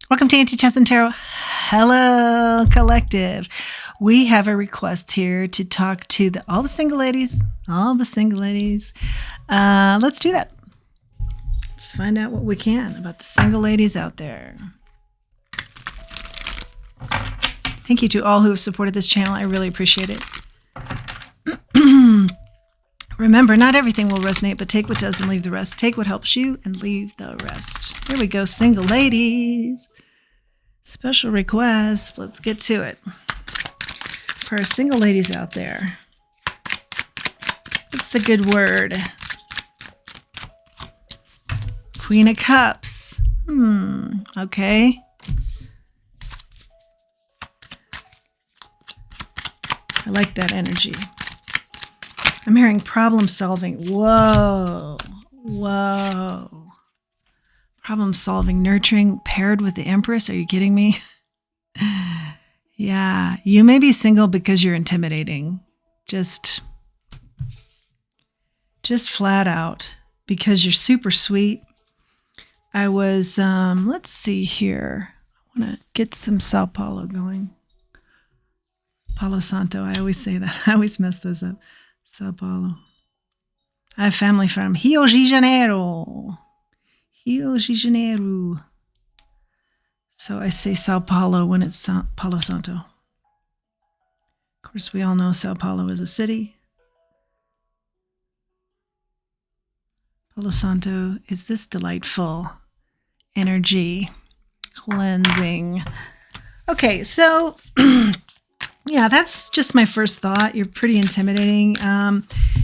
Welcome to Anti-Chance and Tarot. Hello, collective. We have a request here to talk to all the single ladies. Let's do that. Let's find out what we can about the single ladies out there. Thank you to all who have supported this channel. I really appreciate it. Remember, not everything will resonate, but take what does and leave the rest. Take what helps you and leave the rest. Here we go, single ladies. Special request. Let's get to it. For our single ladies out there, what's the good word? Queen of Cups. Okay. I like that energy. I'm hearing problem solving. Whoa. Problem solving, nurturing, paired with the Empress. Are you kidding me? Yeah, you may be single because you're intimidating. Just flat out. Because you're super sweet. I was, let's see here. I want to get some Sao Paulo going. Palo Santo. I always say that. I always mess those up. Sao Paulo. I have family from Rio de Janeiro. So I say Sao Paulo when it's Palo Santo. Of course, we all know Sao Paulo is a city. Palo Santo is this delightful energy, cleansing. Okay, so yeah, that's just my first thought. You're pretty intimidating.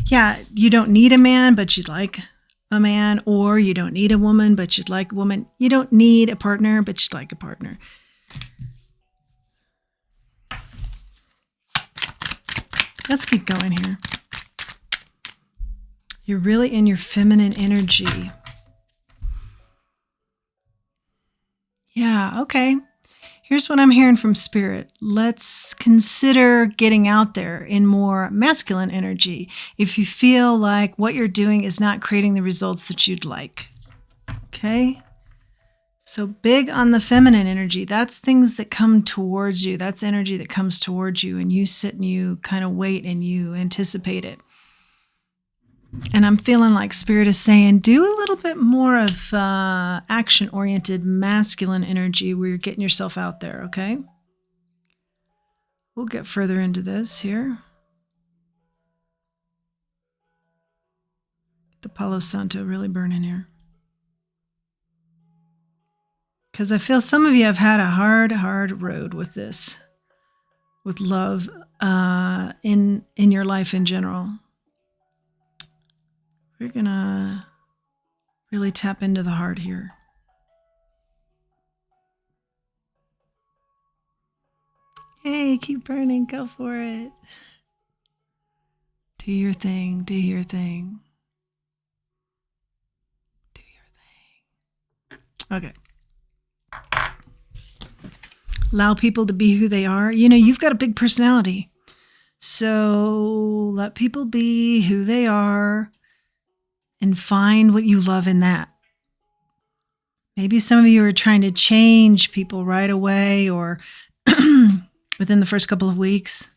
Yeah, you don't need a man, but you'd like a man, or you don't need a woman, but you'd like a woman. You don't need a partner, but you'd like a partner. Let's keep going here. You're really in your feminine energy. Yeah, okay. Here's what I'm hearing from Spirit. Let's consider getting out there in more masculine energy if you feel like what you're doing is not creating the results that you'd like. Okay? So big on the feminine energy. That's things that come towards you. That's energy that comes towards you, and you sit and you kind of wait and you anticipate it. And I'm feeling like Spirit is saying, do a little bit more of action-oriented masculine energy where you're getting yourself out there, okay? We'll get further into this here. The Palo Santo really burning here. Because I feel some of you have had a hard road with this, with love in your life in general. We're going to really tap into the heart here. Hey, keep burning. Go for it. Do your thing. Do your thing. Do your thing. Okay. Allow people to be who they are. You know, you've got a big personality. So let people be who they are. And find what you love in that. Maybe some of you are trying to change people right away or within the first couple of weeks.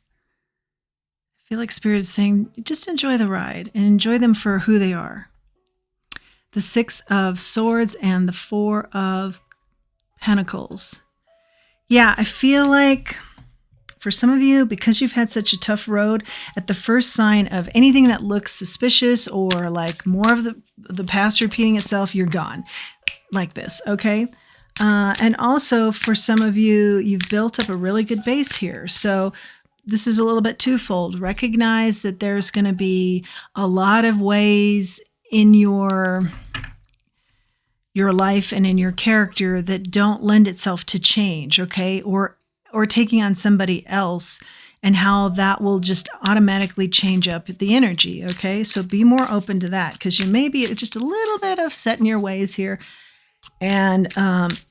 I feel like Spirit is saying, just enjoy the ride and enjoy them for who they are. The 6 of Swords and the 4 of Pentacles. Yeah, I feel like for some of you, because you've had such a tough road, at the first sign of anything that looks suspicious or like more of the past repeating itself, you're gone. Like this, okay? And also for some of you, you've built up a really good base here. So this is a little bit twofold. Recognize that there's going to be a lot of ways in your life and in your character that don't lend itself to change, okay? Or taking on somebody else and how that will just automatically change up the energy, okay? So be more open to that because you may be just a little bit of set in your ways here. And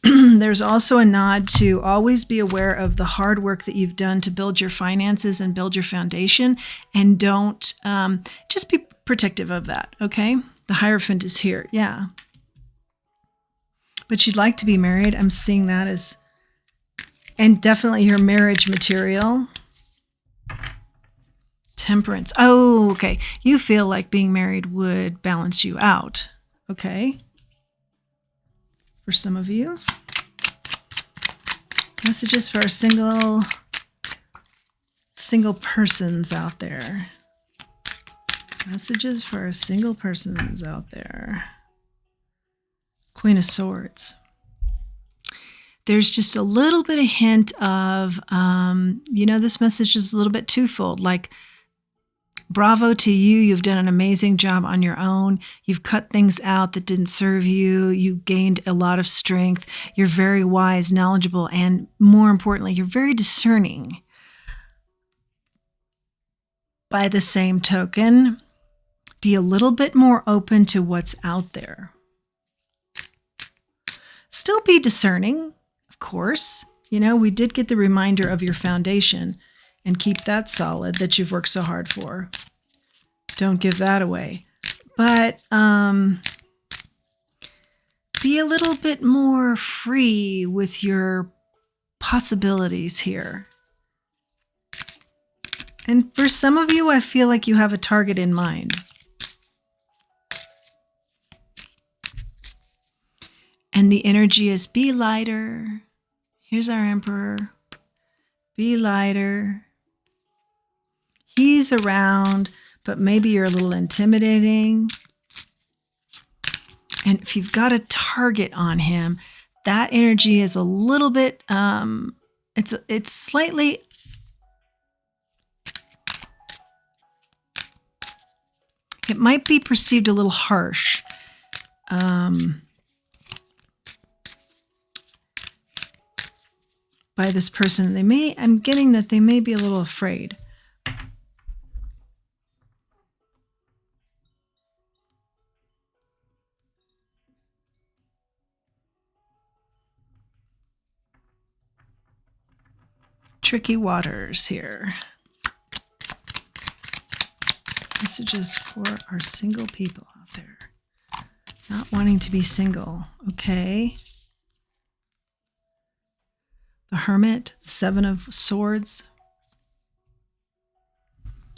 there's also a nod to always be aware of the hard work that you've done to build your finances and build your foundation. And don't, just be protective of that, okay? The Hierophant is here, yeah. but you'd like to be married. I'm seeing that as, and definitely your marriage material. Temperance. Oh, okay. You feel like being married would balance you out. Okay. For some of you. Messages for our single persons out there. Messages for our single persons out there. Queen of Swords. There's just a little bit of hint of, this message is a little bit twofold. Like, bravo to you. You've done an amazing job on your own. You've cut things out that didn't serve you. You gained a lot of strength. You're very wise, knowledgeable, and more importantly, you're very discerning. By the same token, be a little bit more open to what's out there. Still be discerning, of course. We did get the reminder of your foundation. And keep that solid that you've worked so hard for. Don't give that away. But be a little bit more free with your possibilities here. And for some of you, I feel like you have a target in mind. And the energy is be lighter. Here's our Emperor. Be lighter. He's around, but maybe you're a little intimidating. And if you've got a target on him, that energy is a little bit, it's slightly, it might be perceived a little harsh. By this person. I'm getting that they may be a little afraid. Tricky waters here. Messages for our single people out there. Not wanting to be single. Okay. The Hermit, the Seven of Swords.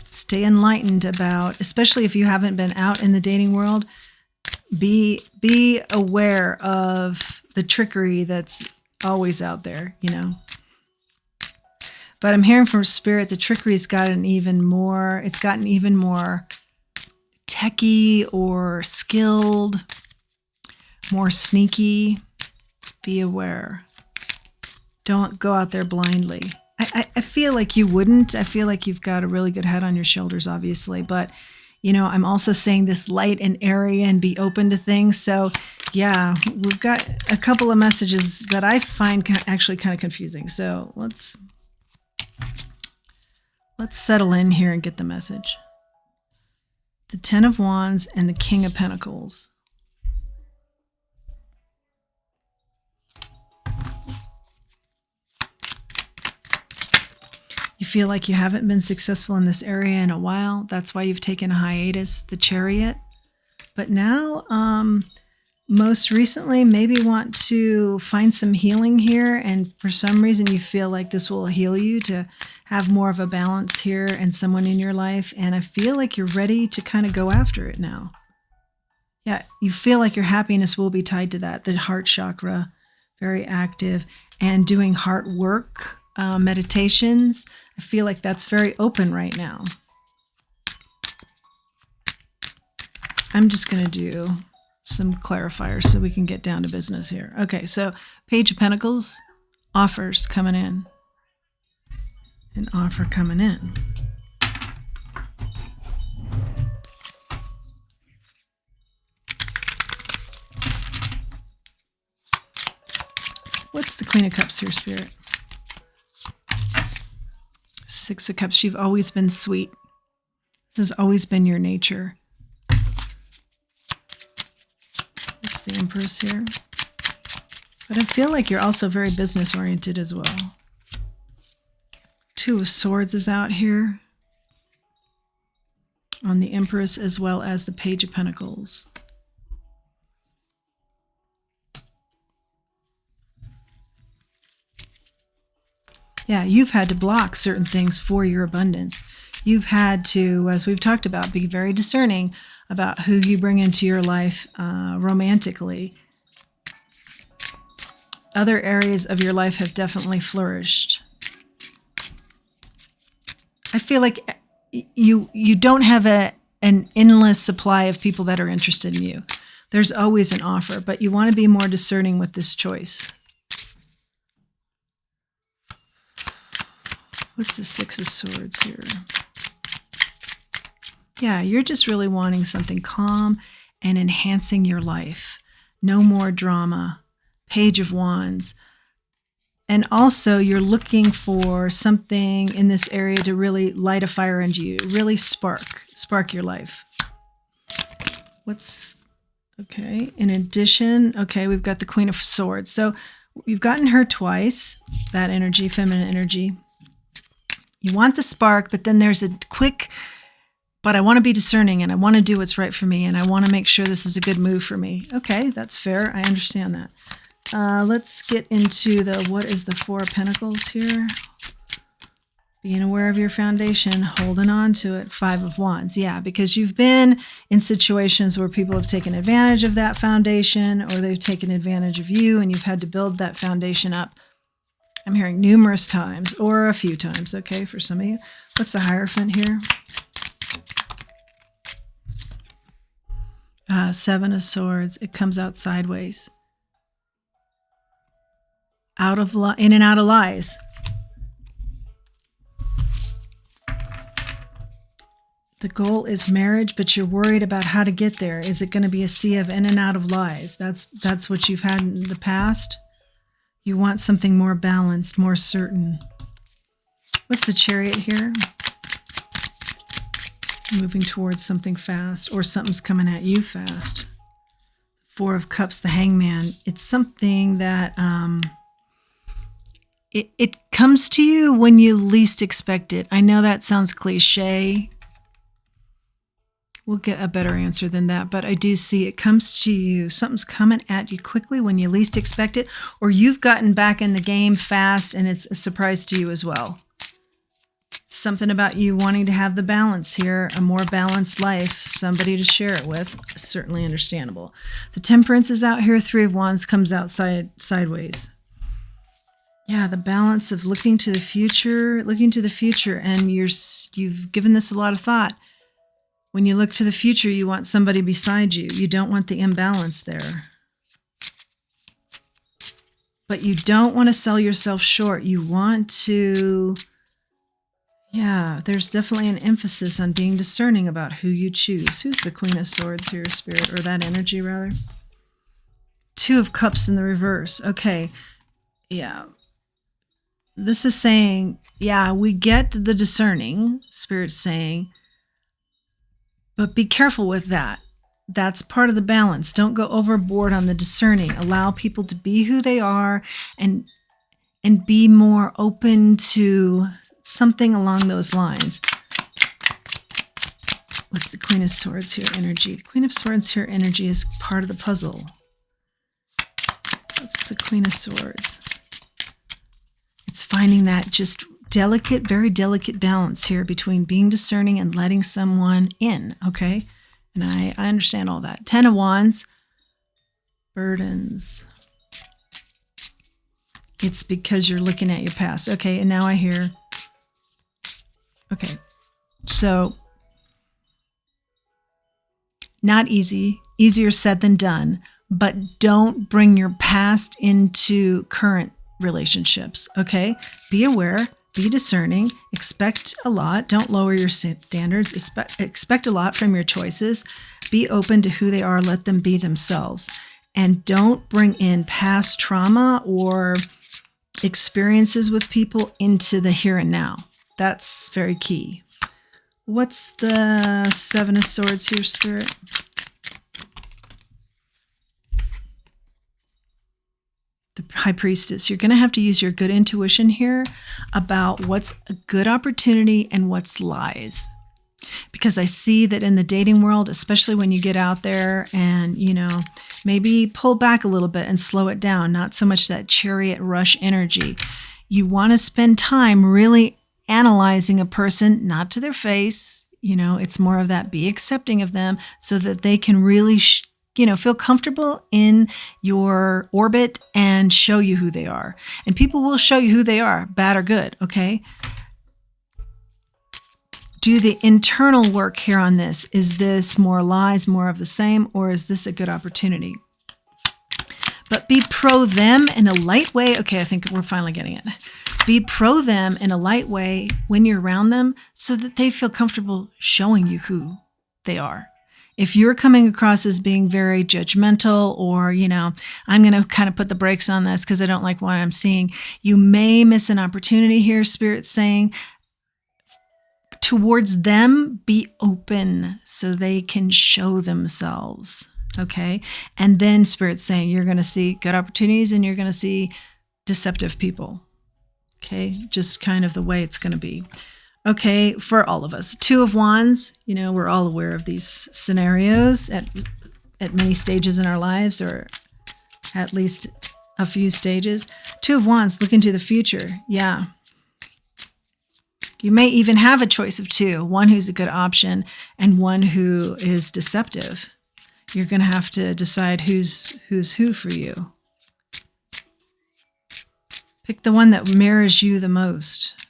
Stay enlightened about, especially if you haven't been out in the dating world, be aware of the trickery that's always out there, But I'm hearing from Spirit, the trickery's gotten even more techie or skilled, more sneaky. Be aware. Don't go out there blindly. I feel like you wouldn't. I feel like you've got a really good head on your shoulders, obviously. But, I'm also saying this light and airy and be open to things. So, yeah, we've got a couple of messages that I find actually kind of confusing. So let's settle in here and get the message. The Ten of Wands and the King of Pentacles. You feel like you haven't been successful in this area in a while. That's why you've taken a hiatus, the Chariot. But now, most recently, maybe want to find some healing here. And for some reason, you feel like this will heal you to have more of a balance here and someone in your life. And I feel like you're ready to kind of go after it now. Yeah, you feel like your happiness will be tied to that. The heart chakra, very active, and doing heart work, meditations. I feel like that's very open right now. I'm just going to do some clarifiers so we can get down to business here. Okay, so Page of Pentacles, offers coming in. An offer coming in. What's the Queen of Cups here, Spirit? Six of Cups. You've always been sweet. This has always been your nature. It's the Empress here. But I feel like you're also very business oriented as well. Two of Swords is out here on the Empress as well as the Page of Pentacles. Yeah, you've had to block certain things for your abundance. You've had to, as we've talked about, be very discerning about who you bring into your life romantically. Other areas of your life have definitely flourished. I feel like you don't have an endless supply of people that are interested in you. There's always an offer, but you want to be more discerning with this choice. What's the Six of Swords here? Yeah, you're just really wanting something calm and enhancing your life. No more drama. Page of Wands. And also, you're looking for something in this area to really light a fire into you, really spark your life. Okay, in addition, okay, we've got the Queen of Swords. So you've gotten her twice, that energy, feminine energy. You want the spark, but then there's a quick, but I want to be discerning and I want to do what's right for me and I want to make sure this is a good move for me. Okay, that's fair. I understand that. Let's get into what is the Four of Pentacles here? Being aware of your foundation, holding on to it. Five of Wands. Yeah, because you've been in situations where people have taken advantage of that foundation or they've taken advantage of you and you've had to build that foundation up. I'm hearing numerous times or a few times, okay, for some of you. What's the Hierophant here? Seven of Swords. It comes out sideways. In and out of lies. The goal is marriage, but you're worried about how to get there. Is it going to be a sea of in and out of lies? That's what you've had in the past. You want something more balanced, more certain. What's the Chariot here? Moving towards something fast, or something's coming at you fast. Four of Cups, the Hangman. It's something that it comes to you when you least expect it. I know that sounds cliche. We'll get a better answer than that, but I do see it comes to you. Something's coming at you quickly when you least expect it, or you've gotten back in the game fast and it's a surprise to you as well. Something about you wanting to have the balance here, a more balanced life, somebody to share it with, certainly understandable. The Temperance is out here. Three of Wands comes out sideways. Yeah, the balance of looking to the future, and you've given this a lot of thought. When you look to the future, you want somebody beside you. You don't want the imbalance there. But you don't want to sell yourself short. You want to... Yeah, there's definitely an emphasis on being discerning about who you choose. Who's the Queen of Swords here, Spirit? Or that energy, rather? Two of Cups in the reverse. Okay. Yeah. This is saying, yeah, we get the discerning, Spirit's saying, but be careful with that. That's part of the balance. Don't go overboard on the discerning. Allow people to be who they are and be more open to something along those lines. What's the Queen of Swords here energy? The Queen of Swords here energy is part of the puzzle. What's the Queen of Swords? It's finding that just delicate, very delicate balance here between being discerning and letting someone in, okay? And I understand all that. Ten of Wands, burdens. It's because you're looking at your past. Okay, and now I hear... Okay, so not easy, easier said than done, but don't bring your past into current relationships, okay? Be aware, be discerning, expect a lot, don't lower your standards, expect a lot from your choices, be open to who they are, let them be themselves, and don't bring in past trauma or experiences with people into the here and now. That's very key. What's the Seven of Swords here, Spirit? The High Priestess. You're going to have to use your good intuition here about what's a good opportunity and what's lies. Because I see that in the dating world, especially when you get out there and, maybe pull back a little bit and slow it down, not so much that chariot rush energy. You want to spend time really analyzing a person, not to their face. It's more of that, be accepting of them so that they can really, feel comfortable in your orbit and show you who they are. And people will show you who they are, bad or good, okay? Do the internal work here on this. Is this more lies, more of the same, or is this a good opportunity? But be pro them in a light way. Okay, I think we're finally getting it. Be pro them in a light way when you're around them so that they feel comfortable showing you who they are. If you're coming across as being very judgmental or, I'm going to kind of put the brakes on this because I don't like what I'm seeing, you may miss an opportunity here, Spirit's saying. Towards them, be open so they can show themselves. Okay. And then Spirit's saying you're going to see good opportunities and you're going to see deceptive people. Okay. Just kind of the way it's going to be. Okay. For all of us, Two of Wands, we're all aware of these scenarios at many stages in our lives, or at least a few stages. Two of Wands, look into the future. Yeah. You may even have a choice of two, one who's a good option and one who is deceptive. You're going to have to decide who's who for you. Pick the one that mirrors you the most,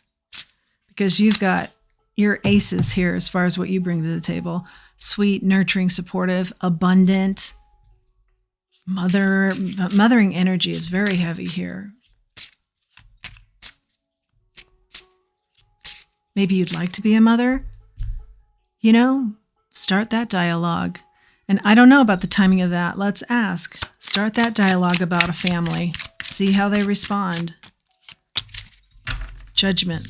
because you've got your aces here as far as what you bring to the table. Sweet, nurturing, supportive, abundant. Mothering energy is very heavy here. Maybe you'd like to be a mother. Start that dialogue. And I don't know about the timing of that. Let's ask. Start that dialogue about a family. See how they respond. Judgment.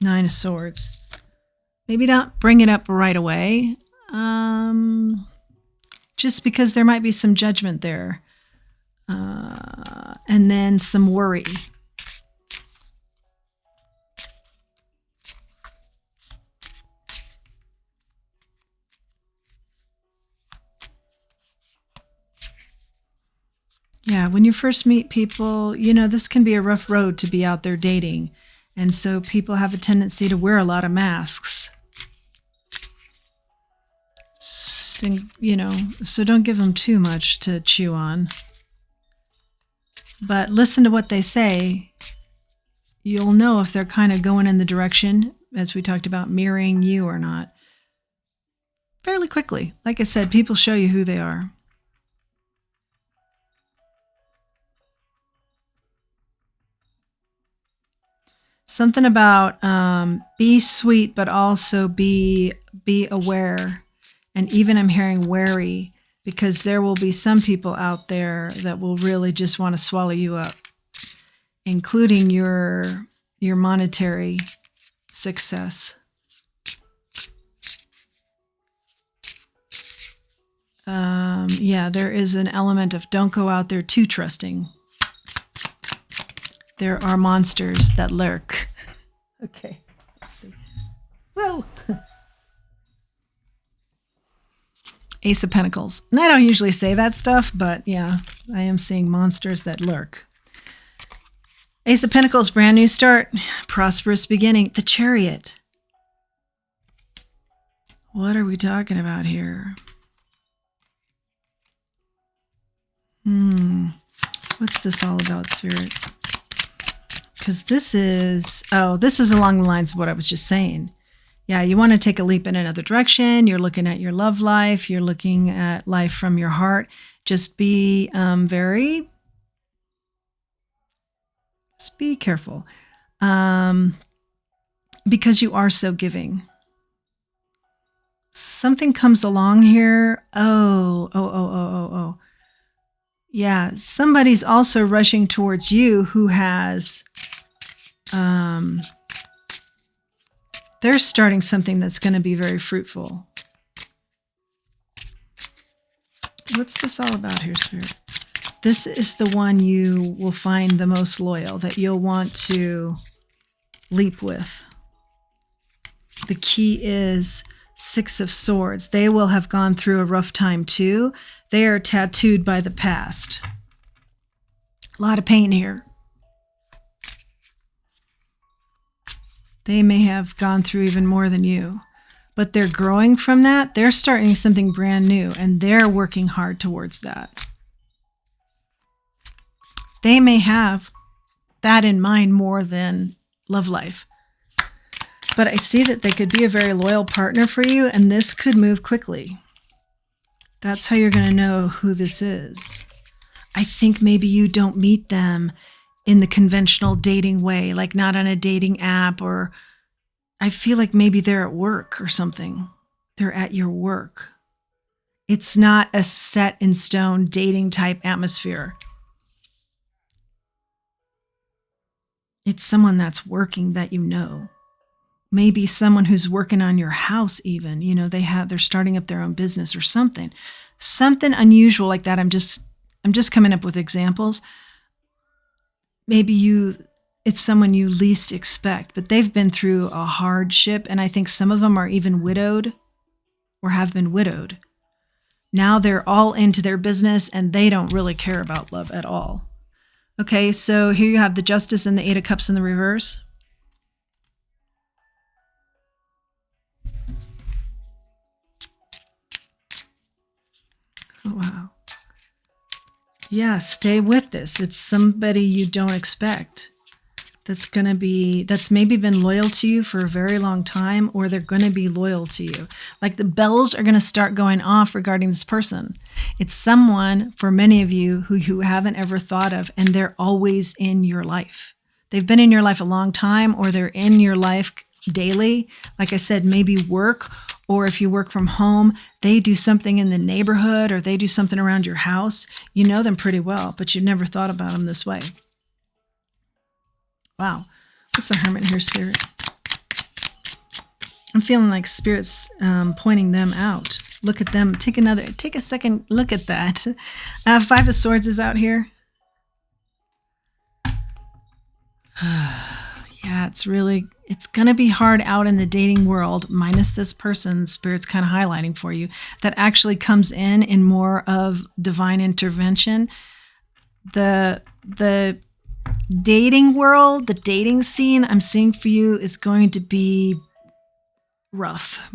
Nine of Swords. Maybe not bring it up right away. Just because there might be some judgment there. And then some worry. Yeah, when you first meet people, this can be a rough road to be out there dating. And so people have a tendency to wear a lot of masks. So don't give them too much to chew on. But listen to what they say. You'll know if they're kind of going in the direction, as we talked about, mirroring you or not. Fairly quickly. Like I said, people show you who they are. Something about be sweet, but also be aware. And even I'm hearing wary, because there will be some people out there that will really just want to swallow you up, including your monetary success. There is an element of don't go out there too trusting. There are monsters that lurk. Okay, let's see. Whoa! Ace of Pentacles. And I don't usually say that stuff, but yeah, I am seeing monsters that lurk. Ace of Pentacles, brand new start, prosperous beginning. The Chariot. What are we talking about here? What's this all about, Spirit? Because this is along the lines of what I was just saying. Yeah, you want to take a leap in another direction. You're looking at your love life. You're looking at life from your heart. Just be just be careful. Because you are so giving. Something comes along here. Oh. Yeah, somebody's also rushing towards you who has, they're starting something that's going to be very fruitful. What's this all about here, Spirit? This is the one you will find the most loyal, that you'll want to leap with. The key is Six of Swords. They will have gone through a rough time too. They are tattooed by the past. A lot of pain here. They may have gone through even more than you, but they're growing from that. They're starting something brand new, and they're working hard towards that. They may have that in mind more than love life. But I see that they could be a very loyal partner for you, and this could move quickly. That's how you're going to know who this is. I think maybe you don't meet them in the conventional dating way, like not on a dating app, or I feel like maybe they're at work or something. They're at your work. It's not a set in stone dating type atmosphere. It's someone that's working that you know. Maybe someone who's working on your house even, you know, they're starting up their own business or something unusual like that. I'm just coming up with examples. Maybe it's someone you least expect, but they've been through a hardship. And I think some of them are even widowed or have been widowed. Now they're all into their business and they don't really care about love at all. Okay. So here you have the Justice and the Eight of Cups in the reverse. Oh, wow. Yeah, stay with this. It's somebody you don't expect that's maybe been loyal to you for a very long time, or they're going to be loyal to you. Like the bells are going to start going off regarding this person. It's someone, for many of you, who you haven't ever thought of, and they're always in your life. They've been in your life a long time, or they're in your life daily. Like I said, maybe work, or if you work from home, they do something in the neighborhood or they do something around your house. You know them pretty well, but you've never thought about them this way. Wow. What's the Hermit here, Spirit? I'm feeling like Spirit's pointing them out. Look at them. Take a second look at that. Five of Swords is out here. Yeah, it's going to be hard out in the dating world, minus this person Spirit's kind of highlighting for you, that actually comes in more of divine intervention. The dating world, the dating scene I'm seeing for you is going to be rough.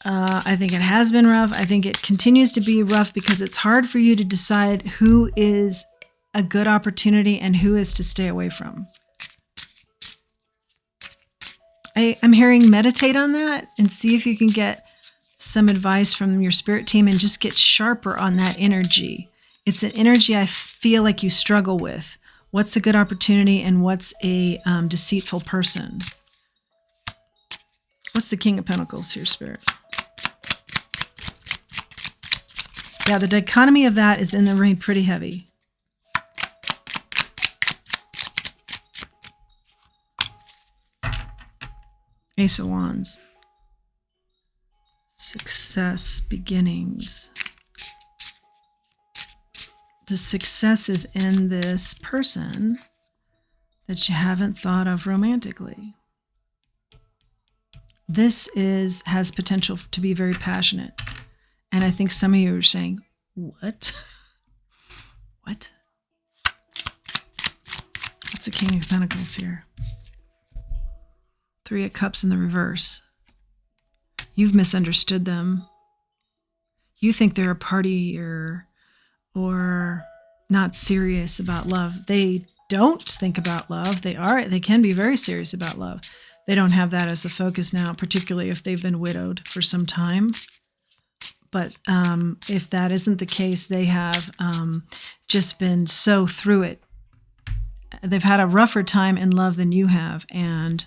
I think it has been rough. I think it continues to be rough because it's hard for you to decide who is a good opportunity and who is to stay away from. I'm hearing meditate on that and see if you can get some advice from your spirit team and just get sharper on that energy. It's an energy I feel like you struggle with. What's a good opportunity and what's a deceitful person? What's the King of Pentacles here, Spirit? Yeah, the dichotomy of that is in the ring pretty heavy. Ace of Wands. Success, beginnings. The success is in this person that you haven't thought of romantically. This has potential to be very passionate. And I think some of you are saying, what? What? What's the King of Pentacles here? Three of Cups in the reverse. You've misunderstood them. You think they're a partier or not serious about love. They don't think about love. They can be very serious about love. They don't have that as a focus now, particularly if they've been widowed for some time. But if that isn't the case, they have just been so through it. They've had a rougher time in love than you have, and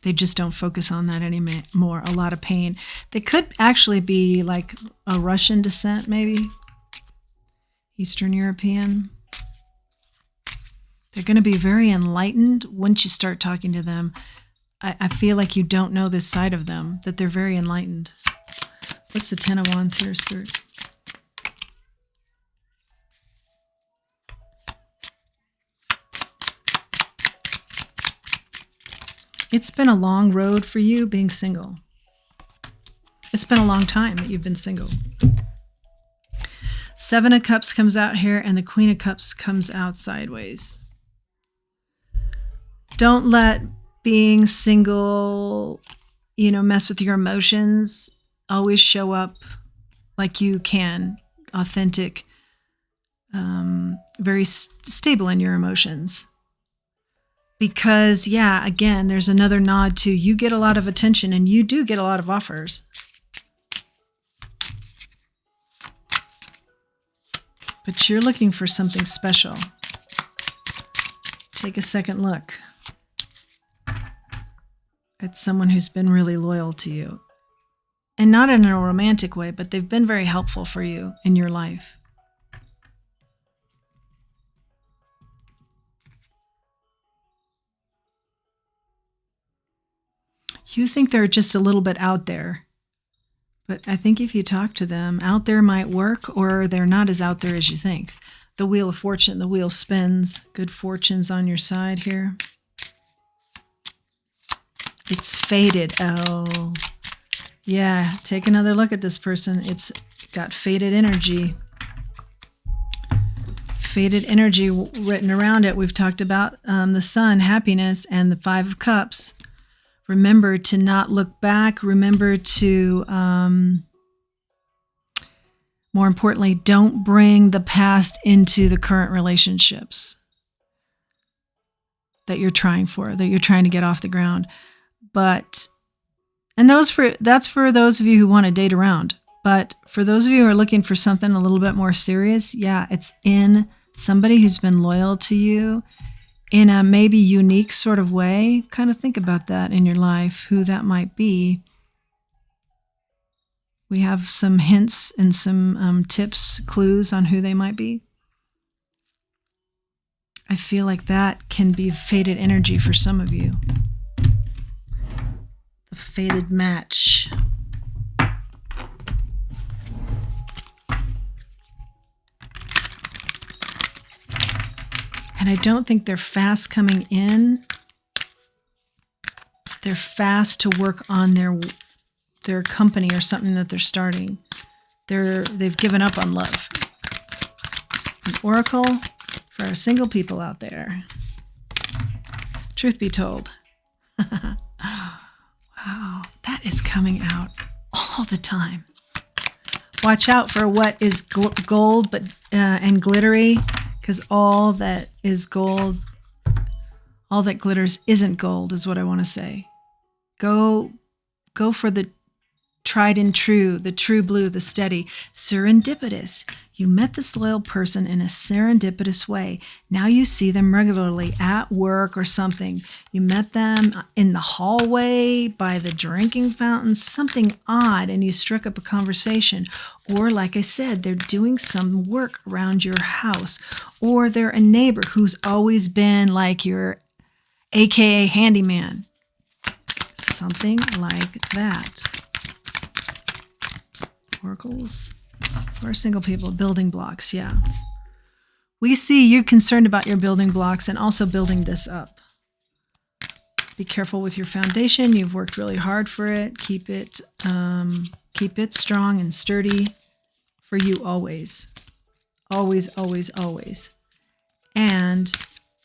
they just don't focus on that anymore. A lot of pain. They could actually be like a Russian descent, maybe. Eastern European. They're going to be very enlightened once you start talking to them. I feel like you don't know this side of them, that they're very enlightened. What's the Ten of Wands here, Spirit? It's been a long road for you being single. It's been a long time that you've been single. Seven of Cups comes out here and the Queen of Cups comes out sideways. Don't let being single, mess with your emotions. Always show up like you can, authentic, very stable in your emotions. Because, again, there's another nod to you get a lot of attention and you do get a lot of offers. But you're looking for something special. Take a second look at someone who's been really loyal to you. And not in a romantic way, but they've been very helpful for you in your life. You think they're just a little bit out there. But I think if you talk to them, out there might work, or they're not as out there as you think. The Wheel of Fortune, the wheel spins. Good fortune's on your side here. It's faded. Oh, yeah. Take another look at this person. It's got faded energy. Faded energy written around it. We've talked about the Sun, happiness, and the Five of Cups. Remember to not look back. Remember to, more importantly, don't bring the past into the current relationships that you're trying to get off the ground. That's for those of you who want to date around. But for those of you who are looking for something a little bit more serious, it's in somebody who's been loyal to you in a maybe unique sort of way. Kind of think about that in your life, who that might be. We have some hints and some tips, clues on who they might be. I feel like that can be faded energy for some of you. The faded match. And I don't think they're fast coming in. They're fast to work on their company or something that they're starting. They've given up on love. An oracle for our single people out there. Truth be told. Wow, that is coming out all the time. Watch out for what is gold and glittery, because all that is gold, all that glitters isn't gold, is what I want to say. Go for the tried and true, the true blue, the steady. Serendipitous. You met this loyal person in a serendipitous way. Now you see them regularly at work or something. You met them in the hallway, by the drinking fountain, something odd, and you struck up a conversation. Or, like I said, they're doing some work around your house. Or they're a neighbor who's always been like your AKA handyman. Something like that. Oracles or single people, building blocks. Yeah. We see you're concerned about your building blocks and also building this up. Be careful with your foundation. You've worked really hard for it. Keep it strong and sturdy for you always. Always, always, always. And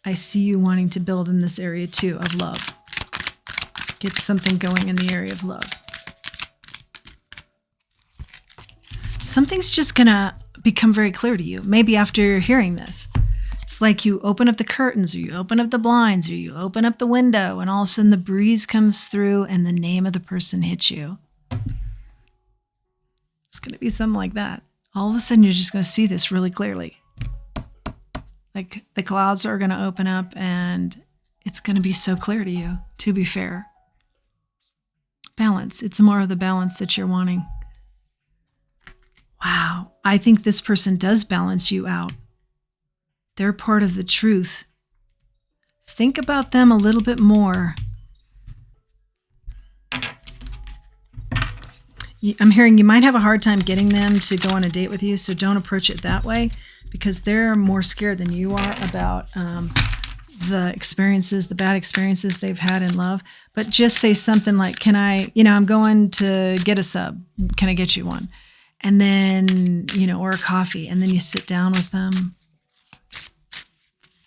I see you wanting to build in this area too of love. Get something going in the area of love. Something's just going to become very clear to you, maybe after you're hearing this. It's like you open up the curtains, or you open up the blinds, or you open up the window, and all of a sudden the breeze comes through and the name of the person hits you. It's going to be something like that. All of a sudden you're just going to see this really clearly. Like the clouds are going to open up and it's going to be so clear to you, to be fair. Balance. It's more of the balance that you're wanting. Wow, I think this person does balance you out. They're part of the truth. Think about them a little bit more. I'm hearing you might have a hard time getting them to go on a date with you, so don't approach it that way, because they're more scared than you are about the experiences, the bad experiences they've had in love. But just say something like, I'm going to get a sub. Can I get you one? And then, or a coffee. And then you sit down with them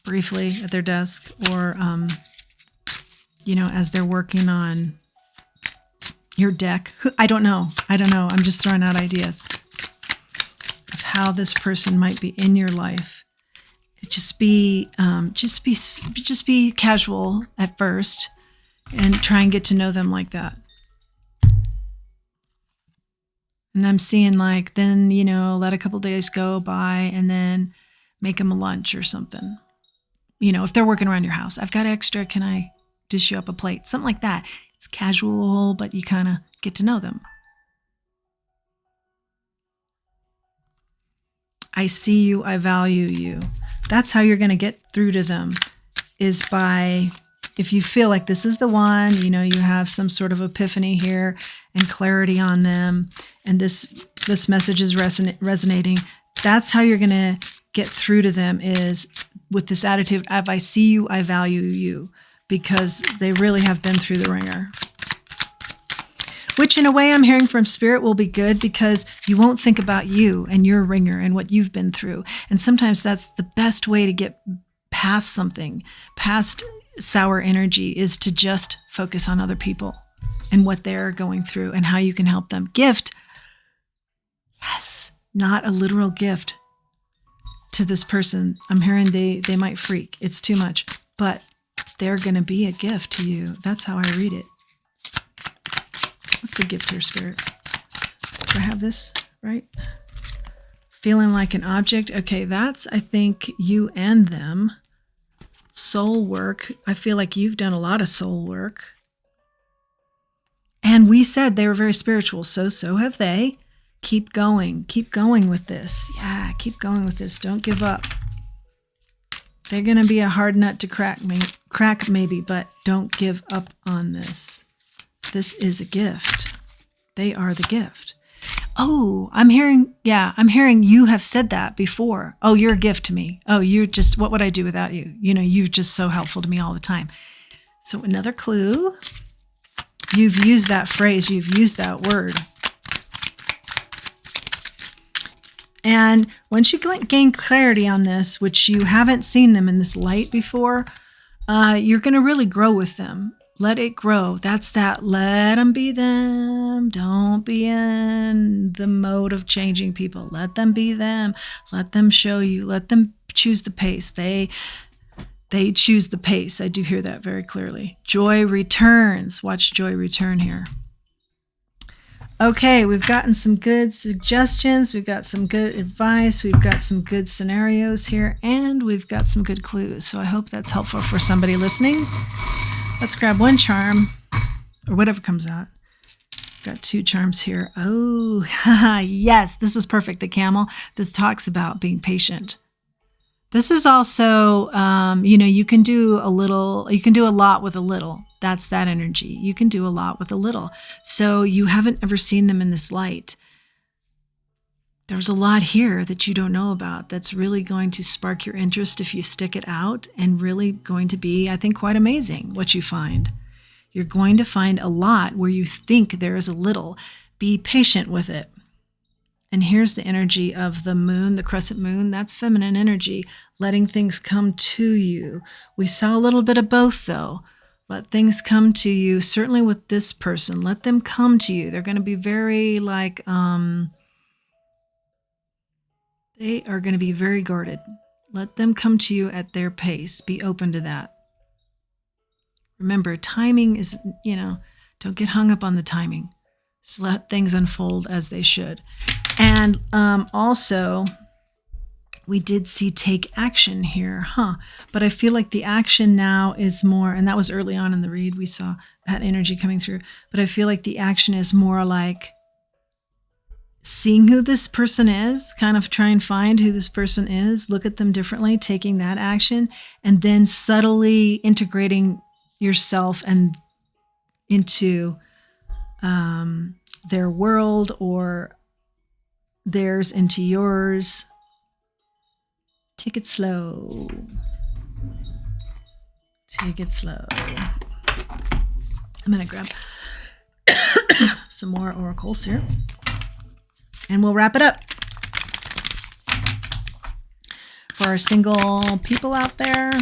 briefly at their desk, or as they're working on your deck. I don't know. I'm just throwing out ideas of how this person might be in your life. Just be casual at first and try and get to know them like that. And I'm seeing then, let a couple days go by and then make them a lunch or something. If they're working around your house, I've got extra, can I dish you up a plate? Something like that. It's casual, but you kind of get to know them. I see you, I value you. That's how you're going to get through to them, is by, if you feel like this is the one, you have some sort of epiphany here and clarity on them, and this message is resonating. That's how you're going to get through to them, is with this attitude of I see you, I value you, because they really have been through the ringer. Which in a way I'm hearing from Spirit will be good, because you won't think about you and your ringer and what you've been through. And sometimes that's the best way to get past something, past sour energy, is to just focus on other people and what they're going through and how you can help them. Gift. Yes, not a literal gift to this person. I'm hearing they might freak. It's too much, but they're going to be a gift to you. That's how I read it. What's the gift here, Spirit? Do I have this right? Feeling like an object. Okay, that's, I think, you and them. Soul work. I feel like you've done a lot of soul work. And we said they were very spiritual, so have they. Keep going. Keep going with this. Yeah, keep going with this. Don't give up. They're going to be a hard nut to crack maybe, but don't give up on this. This is a gift. They are the gift. Oh, I'm hearing you have said that before. Oh, you're a gift to me. Oh, you're just, what would I do without you? You're just so helpful to me all the time. So another clue. You've used that phrase. You've used that word. And once you gain clarity on this, which you haven't seen them in this light before, you're going to really grow with them. Let it grow. That's that. Let them be them. Don't be in the mode of changing people. Let them be them. Let them show you. Let them choose the pace. They choose the pace. I do hear that very clearly. Joy returns. Watch joy return here. Okay, we've gotten some good suggestions. We've got some good advice. We've got some good scenarios here. And we've got some good clues. So I hope that's helpful for somebody listening. Let's grab one charm, or whatever comes out. Got two charms here. Oh, yes, this is perfect. The camel. This talks about being patient. This is also, you can do a lot with a little. That's that energy. You can do a lot with a little. So you haven't ever seen them in this light. There's a lot here that you don't know about that's really going to spark your interest if you stick it out, and really going to be, I think, quite amazing what you find. You're going to find a lot where you think there is a little. Be patient with it. And here's the energy of the moon, the crescent moon. That's feminine energy, letting things come to you. We saw a little bit of both, though. Let things come to you. Certainly with this person, let them come to you. They're going to be very they are going to be very guarded. Let them come to you at their pace. Be open to that. Remember, timing is, don't get hung up on the timing. Just let things unfold as they should. And also, we did see take action here, But I feel like the action now is more, and that was early on in the read, we saw that energy coming through. But I feel like the action is more like seeing who this person is, kind of try and find who this person is, look at them differently, taking that action, and then subtly integrating yourself and into their world, or theirs into yours. Take it slow. Take it slow. I'm going to grab some more oracles here. And we'll wrap it up. For our single people out there,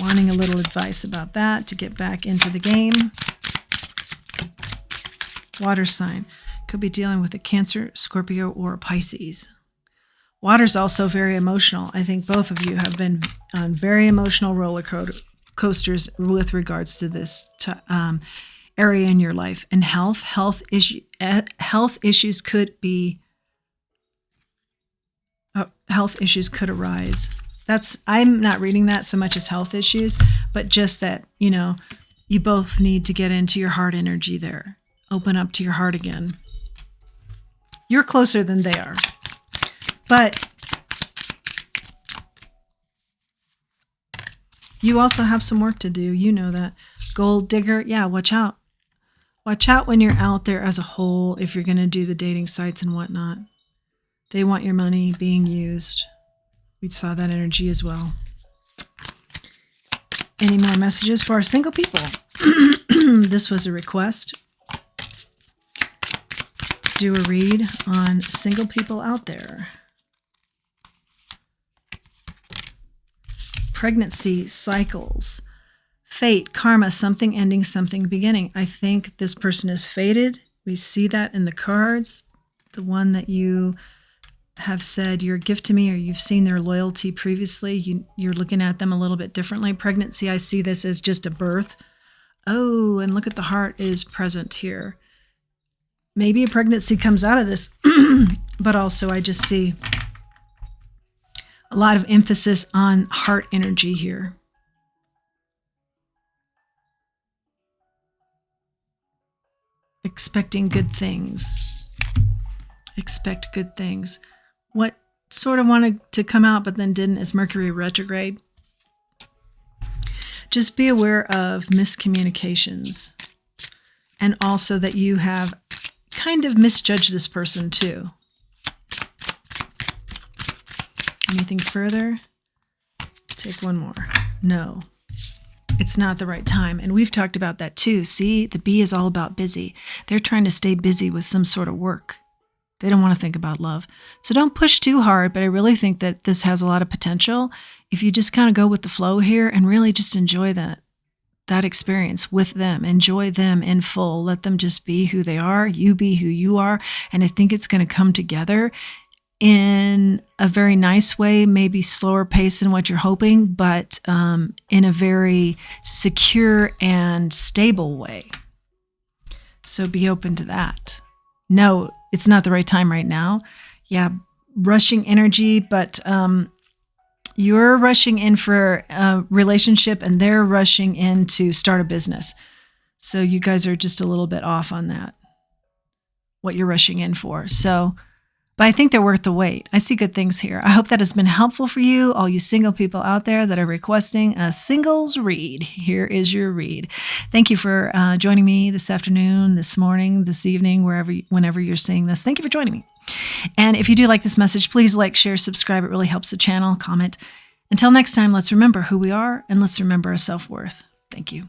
wanting a little advice about that to get back into the game. Water sign. Could be dealing with a Cancer, Scorpio, or a Pisces. Water's also very emotional. I think both of you have been on very emotional roller coasters with regards to this area in your life. And health issues could be health issues could arise. I'm not reading that so much as health issues, but just that, you both need to get into your heart energy there. Open up to your heart again. You're closer than they are. But you also have some work to do. You know that. Gold digger, yeah, watch out. Watch out when you're out there as a whole if you're going to do the dating sites and whatnot. They want your money being used. We saw that energy as well. Any more messages for our single people? This was a request to do a read on single people out there. Pregnancy, cycles, fate, karma, something ending, something beginning. I think this person is fated. We see that in the cards. The one that you have said you're a gift to me, or you've seen their loyalty previously, you're looking at them a little bit differently. Pregnancy, I see this as just a birth. Oh, and look at the heart is present here. Maybe a pregnancy comes out of this, but also I just see a lot of emphasis on heart energy here. Expecting good things. Expect good things. What sort of wanted to come out but then didn't is Mercury retrograde. Just be aware of miscommunications, and also that you have kind of misjudged this person too. Anything further? Take one more. No, it's not the right time. And we've talked about that too. See, the bee is all about busy. They're trying to stay busy with some sort of work. They don't want to think about love. So don't push too hard, but I really think that this has a lot of potential if you just kind of go with the flow here and really just enjoy that experience with them. Enjoy them in full. Let them just be who they are. You be who you are. And I think it's going to come together in a very nice way, maybe slower pace than what you're hoping, but in a very secure and stable way. So be open to that. No, it's not the right time right now. Yeah, rushing energy, but you're rushing in for a relationship and they're rushing in to start a business. So you guys are just a little bit off on that, what you're rushing in for. So, but I think they're worth the wait. I see good things here. I hope that has been helpful for you, all you single people out there that are requesting a singles read. Here is your read. Thank you for joining me this afternoon, this morning, this evening, whenever you're seeing this. Thank you for joining me. And if you do like this message, please like, share, subscribe. It really helps the channel. Comment. Until next time, let's remember who we are and let's remember our self-worth. Thank you.